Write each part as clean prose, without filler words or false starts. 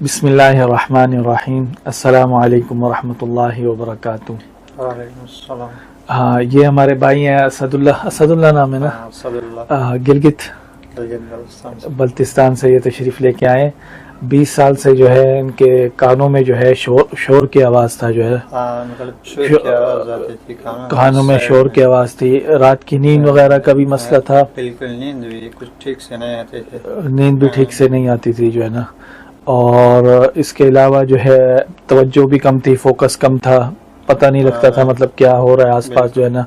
بسم اللہ الرحمن الرحیم. السلام علیکم ورحمۃ اللہ وبرکاتہ. وعلیکم السلام. ہاں، یہ ہمارے بھائی ہیں اسد اللہ نام ہے نا، گلگت بلتستان سے یہ تشریف لے کے آئے. 20 سال سے جو ہے ان کے کانوں میں جو ہے شور کی آواز تھا، جو ہے کانوں میں شور کی آواز تھی. رات کی نیند وغیرہ کا بھی مسئلہ تھا، بالکل نیند بھی کچھ ٹھیک سے نہیں آتی تھی، نیند بھی ٹھیک سے نہیں آتی تھی جو ہے نا. اور اس کے علاوہ جو ہے توجہ بھی کم تھی، فوکس کم تھا، پتہ نہیں لگتا تھا مطلب کیا ہو رہا ہے آس پاس جو ہے نا.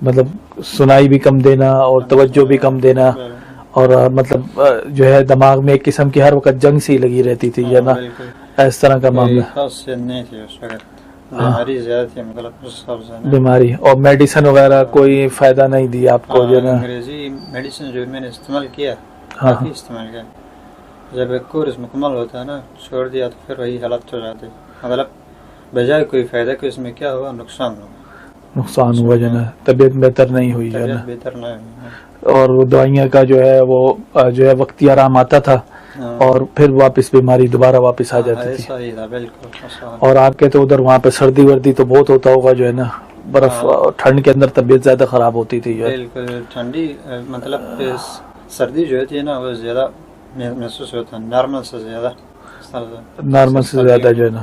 مطلب سنائی بھی کم دینا اور توجہ بھی کم دینا، اور مطلب جو ہے دماغ میں ایک قسم کی ہر وقت جنگ سی لگی رہتی تھی جو ہے نا، اس طرح کا معاملہ. بیماری زیادہ تھی، مطلب بیماری اور میڈیسن وغیرہ کوئی فائدہ نہیں دی آپ کو جو ہے نا. انگریزی میڈیسن جو میں نے استعمال کیا، ہاں کافی استعمال کیا. جب ایک کورس مکمل ہوتا ہے نا، چھوڑ دیا تو پھر وہی حالت ہو جاتی. مطلب بجائے کوئی فائدہ کہ اس میں کیا ہوا، نقصان ہوا جو ہے نا. طبیعت بہتر نہیں ہوئی جو ہے نا، بہتر نہ ہوئی. اور وہ دوائیاں کا جو ہے وہ جو ہے وقتی آرام آتا تھا اور پھر واپس بیماری دوبارہ واپس آ جاتی تھی. ایسا ہی تھا بالکل. اور آپ کے تو ادھر وہاں پہ سردی وردی تو بہت ہوتا ہوگا جو ہے نا، برف ٹھنڈ کے اندر طبیعت زیادہ خراب ہوتی تھی جو ہے. بالکل ٹھنڈی مطلب سردی جو ہوتی ہے نا وہ زیادہ محسوس ہوتا ہے، نارمل سے زیادہ جو ہے نا.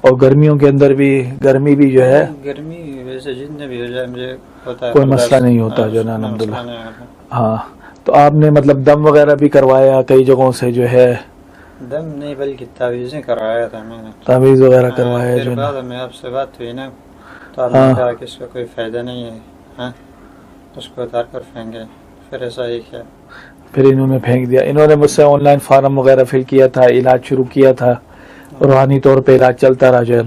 اور گرمیوں کے اندر بھی گرمی بھی جو ہے، گرمی ویسے جتنے بھی ہو جائے مجھے ہوتا ہے، کوئی مسئلہ نہیں ہوتا جو ہے نا الحمدللہ. ہاں، تو آپ نے مطلب دم وغیرہ بھی کروایا کئی جگہوں سے جو ہے؟ دم نہیں بلکہ تعویذیں کروایا تھا میں نے، تعویذ وغیرہ کروایا جو ہے نا. بعد میں آپ سے بات ہوئی نا تو آپ نے کہا کہ اس کا کوئی فائدہ نہیں ہے، ہاں اس کو اتار کر پھینکے. پھر ایسا ہی کیا، پھر انہوں نے پھینک دیا. انہوں نے مجھ سے آن لائن فارم وغیرہ فل کیا تھا، علاج شروع کیا تھا، روحانی طور پہ علاج چلتا رہا جو ہے.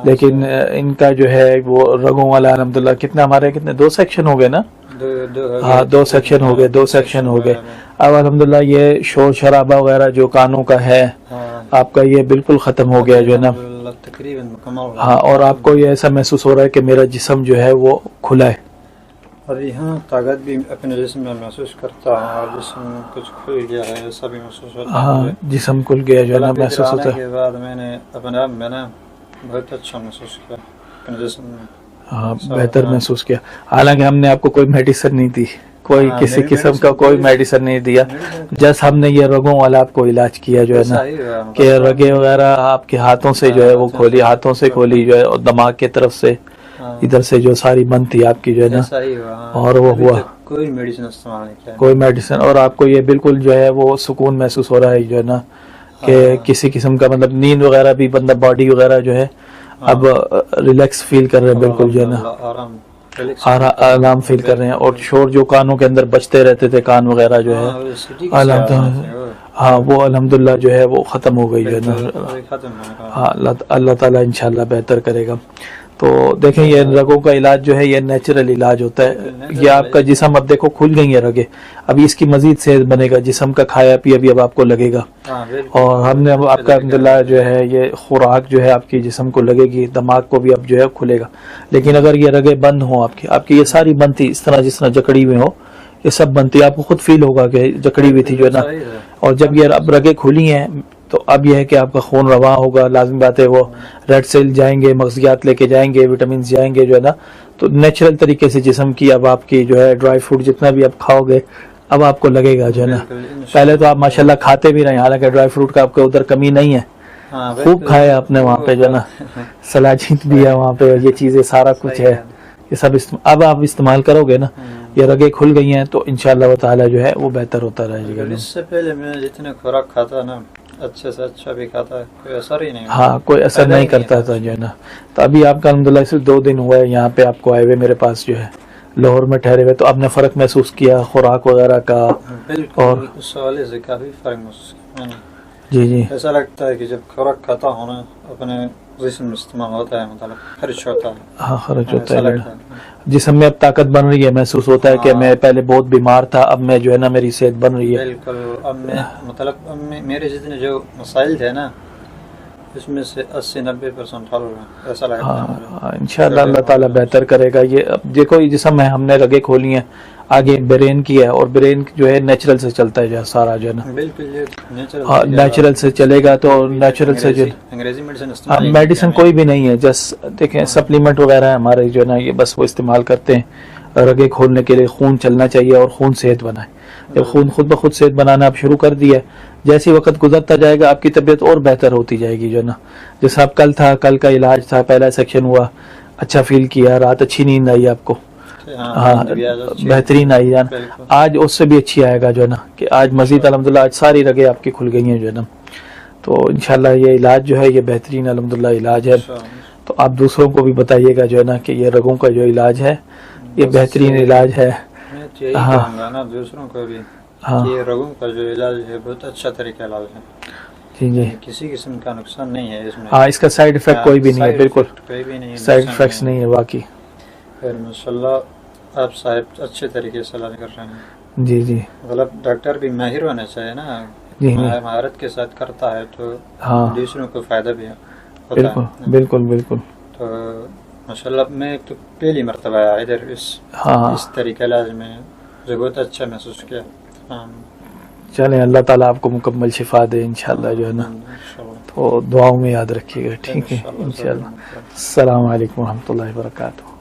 لیکن ان کا جو ہے وہ رگوں والا الحمدللہ ہمارے کتنے 2 سیکشن ہو گئے نا. ہاں 2 سیکشن ہو گئے. اب الحمدللہ یہ شور شرابہ وغیرہ جو کانوں کا ہے آپ کا یہ بالکل ختم ہو گیا جو ہے نا تقریباً مکمل. ہاں، اور آپ کو یہ ایسا محسوس ہو رہا ہے کہ میرا جسم جو ہے وہ کھلا ہے. اور یہاں طاقت بھی اپنے جسم میں محسوس کرتا ہوں، اور جسم کچھ کھل گیا ہے ایسا بھی محسوس ہوتا ہے. ہاں، جسم کھل گیا جو ہے نا محسوس ہوتا ہے. کے بعد میں نے اپنے آپ میں نا بہت اچھا محسوس کیا اپنے جسم میں. ہاں، بہتر محسوس کیا. حالانکہ ہم نے آپ کو کوئی میڈیسن نہیں دی، کوئی کسی قسم کا کوئی میڈیسن نہیں دیا. جس ہم نے یہ رگوں والا آپ کو علاج کیا جو ہے نا، کہ رگیں وغیرہ آپ کے ہاتھوں سے جو ہے وہ کھولی، ہاتھوں سے کھولی جو ہے، اور دماغ کی طرف سے ادھر سے جو ساری بند تھی آپ کی جو ہے نا، اور وہ ہوا. کوئی میڈیسن استعمال نہیں کیا، کوئی میڈیسن. اور آپ کو یہ بالکل جو ہے وہ سکون محسوس ہو رہا ہے جو ہے نا، کہ کسی قسم کا مطلب نیند وغیرہ بھی بندہ باڈی وغیرہ جو ہے اب ریلیکس فیل کر رہے ہیں بالکل جو ہے نا، آرام فیل کر رہے ہیں. اور شور جو کانوں کے اندر بچتے رہتے تھے، کان وغیرہ جو ہے ہاں وہ الحمدللہ جو ہے وہ ختم ہو گئی جو ہے نا. ہاں، اللہ تعالیٰ انشاءاللہ بہتر کرے گا. تو دیکھیں یہ رگوں کا علاج جو ہے یہ نیچرل علاج ہوتا ہے. یہ آپ کا جسم اب دیکھو کھل گئی ہے رگیں، ابھی اس کی مزید صحت بنے گا، جسم کا کھایا پیا بھی اب آپ کو لگے گا. اور ہم نے آپ کا الحمدللہ جو ہے یہ خوراک جو ہے آپ کی جسم کو لگے گی، دماغ کو بھی اب جو ہے کھلے گا. لیکن اگر یہ رگیں بند ہوں آپ کی یہ ساری بند تھی اس طرح جس طرح جکڑی ہوئی ہو، یہ سب بنتی، آپ کو خود فیل ہوگا کہ جکڑی ہوئی تھی جو ہے نا. اور جب یہ اب رگیں کھلی ہیں تو اب یہ ہے کہ آپ کا خون رواں ہوگا. لازم بات ہے وہ ریڈ سیل جائیں گے، مغزیات لے کے جائیں گے، وٹامنز جائیں گے جو ہے نا. تو نیچرل طریقے سے جسم کی اب آپ کی جو ہے ڈرائی فروٹ جتنا بھی آپ کھاؤ گے اب آپ کو لگے گا جو ہے نا. پہلے تو آپ ماشاءاللہ کھاتے بھی رہے، حالانکہ ڈرائی فروٹ کا آپ کو ادھر کمی نہیں ہے، خوب کھایا آپ نے وہاں پہ جو ہے نا. سلاجید بھی ہے وہاں پہ، یہ چیزیں سارا کچھ ہے، یہ سب اب آپ استعمال کرو گے نا، یہ رگیں کھل گئی ہیں تو انشاءاللہ تعالی جو ہے وہ بہتر ہوتا رہے گا. اس سے پہلے میں جتنے خوراک کھاتا نا اچھے سے اچھا بھی کھاتا ہے، کوئی اثر ہی نہیں، ہاں کوئی اثر نہیں کرتا تھا جو ہے نا. تو ابھی آپ کا الحمدللہ صرف 2 دن ہوا ہے یہاں پہ آپ کو آئے ہوئے میرے پاس جو ہے لاہور میں ٹھہرے ہوئے، تو آپ نے فرق محسوس کیا خوراک وغیرہ کا؟ اور اس حوالے سے کافی فرق محسوس کیا میں نے. جی ایسا لگتا ہے کہ جب خوراک کھاتا ہوں نا اپنے جسم میں استعمال ہوتا ہے، مطلب خرچ ہوتا ہے. ہاں خرچ ہوتا ہے، جسم میں اب طاقت بن رہی ہے. محسوس ہوتا ہے کہ میں پہلے بہت بیمار تھا، اب میں جو ہے نا میری صحت بن رہی ہے. بالکل. اب میں مطلب میرے جتنے جو مسائل تھے نا اس میں سے 80-90% حل ہوا ہے، ایسا لگتا ہے مجھے۔ ہاں انشاءاللہ اللہ تعالیٰ بہتر کرے گا۔ یہ اب دیکھو یہ جسم ہے، ہم نے رگیں کھولی ہیں، آگے برین کی ہے، اور برین جو ہے نیچرل سے چلتا ہے جو ہے سارا جو ہے نا، بالکل یہ ہاں نیچرل سے چلے گا تو نیچرل سے جو انگریزی میڈیسن استعمال نہیں میڈیسن کرتے کوئی بھی نہیں ہے، جسٹ دیکھیں سپلیمنٹ وغیرہ ہے ہمارے جو ہے نا، یہ بس وہ استعمال کرتے ہیں رگیں کھولنے کے لیے، خون چلنا چاہیے اور خون صحت بنائے۔ جب خون خود بخود صحت بنانا آپ شروع کر دیا، جیسے وقت گزرتا جائے گا آپ کی طبیعت اور بہتر ہوتی جائے گی جو ہے نا۔ جیسا آپ کل تھا، کل کا علاج تھا، پہلا سیکشن ہوا، اچھا فیل کیا، رات اچھی نیند آئی آپ کو، ہاں بہترین آئی جان، بالکل۔ آج اس سے بھی اچھی آئے گا جو ہے نا، کہ آج مزید الحمدللہ آج ساری رگیں آپ کی کھل گئی ہیں جو ہے نا۔ تو انشاءاللہ یہ علاج جو ہے یہ بہترین الحمدللہ علاج ہے۔ تو آپ دوسروں کو بھی بتائیے گا جو ہے نا کہ یہ رگوں کا جو علاج ہے یہ بہترین علاج ہے۔ میں یہی ہاں کہوں گا نا دوسروں کو بھی ہاں کہ یہ رگوں کا جو علاج ہے بہت اچھا طریقہ علاج ہے، جی جی کسی قسم کا نقصان نہیں ہے اس میں، ہاں، اس کا سائیڈ افیکٹ کوئی بھی نہیں ہے، سائیڈ بالکل افیکٹ کوئی بھی نہیں ہے، سائیڈ نقصان افیکٹس نہیں ہے واقعی۔ پھر ماشاءاللہ آپ صاحب اچھے طریقے سے علاج کر رہے ہیں، جی جی مطلب ڈاکٹر بھی ماہر ہونا چاہیے نا، جی مہارت کے ساتھ کرتا ہے تو ہاں دوسروں کو فائدہ بھی ہوتا بالکل ہے۔ بالکل بالکل تو ماشاءاللہ میں تو پہلی مرتبہ آیا ادھر ہاں اس طریقے علاج میں، مجھے بہت اچھا محسوس کیا۔ چلیں اللہ تعالیٰ آپ کو مکمل شفا دے انشاءاللہ جو ہے نا، تو دعاؤں میں یاد رکھیے گا، ٹھیک ہے انشاءاللہ۔ السلام علیکم ورحمۃ اللہ وبرکاتہ۔